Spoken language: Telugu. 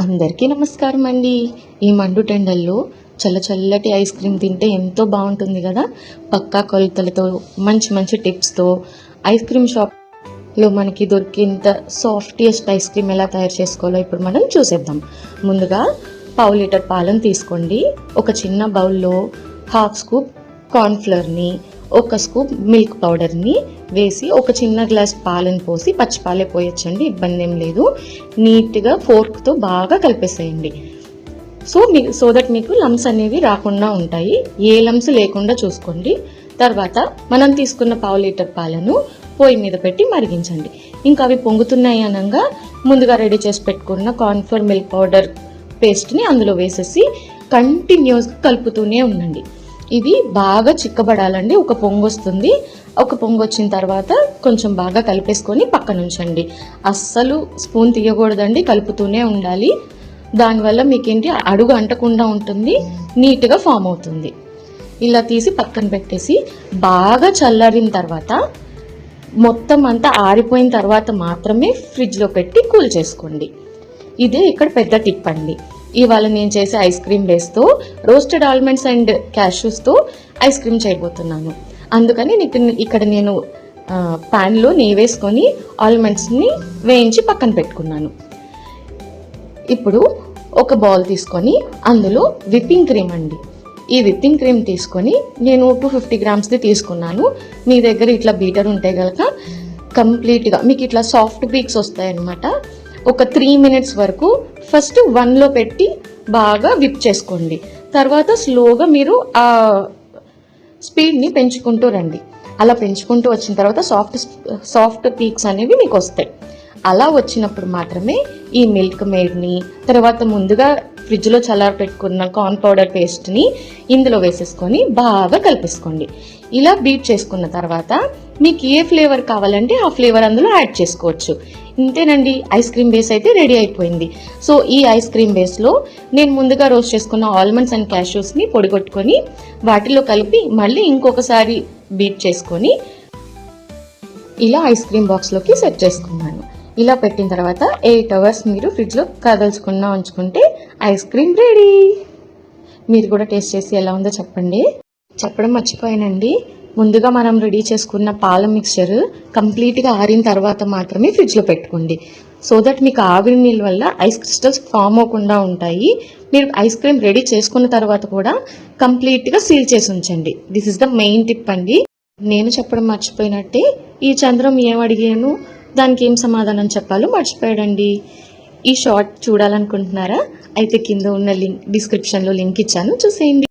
అందరికీ నమస్కారం అండి. ఈ మండు టెండల్లో చల్లటి ఐస్ క్రీమ్ తింటే ఎంతో బాగుంటుంది కదా. పక్కా కొలతలతో మంచి మంచి టిప్స్తో ఐస్ క్రీమ్ షాప్లో మనకి దొరికేంత సాఫ్టియెస్ట్ ఐస్ క్రీమ్ ఎలా తయారు చేసుకోవాలో ఇప్పుడు మనం చూసేద్దాం. ముందుగా పావు లీటర్ పాలను తీసుకోండి. ఒక చిన్న బౌల్లో హాఫ్ స్కూప్ కార్న్ఫ్లవర్ని, ఒక స్కూప్ మిల్క్ పౌడర్ని వేసి ఒక చిన్న గ్లాస్ పాలను పోసి, పచ్చిపాలే పోయొచ్చండి, ఇబ్బంది ఏం లేదు. నీట్గా ఫోర్క్తో బాగా కలిపేసేయండి. సో దట్ మీకు లమ్స్ అనేవి రాకుండా ఉంటాయి. ఏ లమ్స్ లేకుండా చూసుకోండి. తర్వాత మనం తీసుకున్న పావు లీటర్ పాలను పొయ్యి మీద పెట్టి మరిగించండి. ఇంకా అవి పొంగుతున్నాయి అనగా ముందుగా రెడీ చేసి పెట్టుకున్న కార్న్ఫ్లవర్ మిల్క్ పౌడర్ పేస్ట్ని అందులో వేసేసి కంటిన్యూస్గా కలుపుతూనే ఉండండి. ఇది బాగా చిక్కబడాలండి. ఒక పొంగు వస్తుంది. ఒక పొంగు వచ్చిన తర్వాత కొంచెం బాగా కలిపేసుకొని పక్కన ఉంచండి. అస్సలు స్పూన్ తీయకూడదండి, కలుపుతూనే ఉండాలి. దానివల్ల మీకేంటి అడుగు అంటకుండా ఉంటుంది, నీట్గా ఫామ్ అవుతుంది. ఇలా తీసి పక్కన పెట్టేసి బాగా చల్లారిన తర్వాత, మొత్తం అంతా ఆరిపోయిన తర్వాత మాత్రమే ఫ్రిడ్జ్లో పెట్టి కూల్ చేసుకోండి. ఇదే ఇక్కడ పెద్ద టిప్ అండి. ఇవాళ నేను చేసే ఐస్ క్రీమ్ బేస్తో రోస్టెడ్ ఆల్మండ్స్ అండ్ క్యాష్యూస్తో ఐస్ క్రీమ్ చేయబోతున్నాను. అందుకని ఇక్కడ నేను ప్యాన్లో నెయ్యి వేసుకొని ఆల్మండ్స్ని వేయించి పక్కన పెట్టుకున్నాను. ఇప్పుడు ఒక బౌల్ తీసుకొని అందులో విప్పింగ్ క్రీమ్ అండి. ఈ విప్పింగ్ క్రీమ్ తీసుకొని నేను 250 గ్రామ్స్ది తీసుకున్నాను. మీ దగ్గర ఇట్లా బీటర్ ఉంటే కనుక కంప్లీట్గా మీకు ఇట్లా సాఫ్ట్ పీక్స్ వస్తాయన్నమాట. ఒక 3 మినిట్స్ వరకు ఫస్ట్ 1లో పెట్టి బాగా విప్ చేసుకోండి. తర్వాత స్లోగా మీరు ఆ స్పీడ్ని పెంచుకుంటూ రండి. అలా పెంచుకుంటూ వచ్చిన తర్వాత సాఫ్ట్ పీక్స్ అనేవి మీకు వస్తాయి. అలా వచ్చినప్పుడు మాత్రమే ఈ మిల్క్ మేడ్ని, తర్వాత ముందుగా ఫ్రిడ్జ్లో చల్లారి పెట్టుకున్న కార్న్ పౌడర్ పేస్ట్ని ఇందులో వేసేసుకొని బాగా కలిపేసుకోండి. ఇలా బీట్ చేసుకున్న తర్వాత మీకు ఏ ఫ్లేవర్ కావాలంటే ఆ ఫ్లేవర్ అందులో యాడ్ చేసుకోవచ్చు. ఇంతేనండి, ఐస్ క్రీమ్ బేస్ అయితే రెడీ అయిపోయింది. సో ఈ ఐస్ క్రీమ్ బేస్లో నేను ముందుగా రోస్ట్ చేసుకున్న ఆల్మండ్స్ అండ్ క్యాష్యూస్ని పొడిగొట్టుకొని వాటిలో కలిపి మళ్ళీ ఇంకొకసారి బీట్ చేసుకొని ఇలా ఐస్ క్రీమ్ బాక్స్లోకి సెట్ చేసుకున్నాను. ఇలా పెట్టిన తర్వాత 8 అవర్స్ మీరు ఫ్రిడ్జ్లో కదల్చుకున్నా ఉంచుకుంటే ఐస్ క్రీమ్ రెడీ. మీరు కూడా టేస్ట్ చేసి ఎలా ఉందో చెప్పండి. చెప్పడం మర్చిపోయానండి, ముందుగా మనం రెడీ చేసుకున్న పాల మిక్స్చర్ కంప్లీట్గా ఆరిన తర్వాత మాత్రమే ఫ్రిడ్జ్లో పెట్టుకోండి. సో దట్ మీకు ఆవిరి నీళ్ళ వల్ల ఐస్ క్రిస్టల్స్ ఫామ్ అవ్వకుండా ఉంటాయి. మీరు ఐస్ క్రీమ్ రెడీ చేసుకున్న తర్వాత కూడా కంప్లీట్గా సీల్ చేసి ఉంచండి. This is the main tip అండి. నేను చెప్పడం మర్చిపోయినట్టే ఈ చంద్రం ఏం అడిగాను, దానికి ఏం సమాధానం చెప్పాలో మర్చిపోయాడండి. ఈ షార్ట్ చూడాలనుకుంటున్నారా? అయితే కింద ఉన్న డిస్క్రిప్షన్లో లింక్ ఇచ్చాను, చూసేయండి.